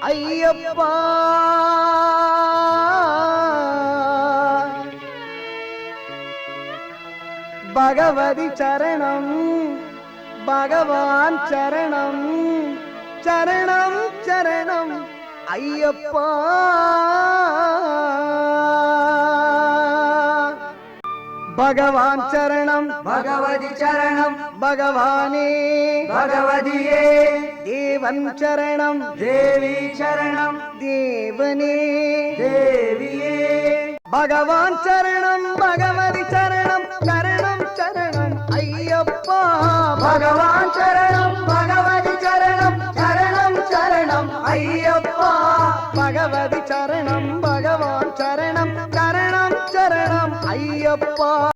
ஐயப்பா பகவதி சரணம் பகவான் சரணம் சரணம் சரணம் ஐயப்பா பகவான் சரணம் பகவதி சரணம் பகவானே பகவதியே தேவன் சரணம் தேவி சரணம் தேவனே தேவியே பகவான் சரணம் பகவதி சரணம்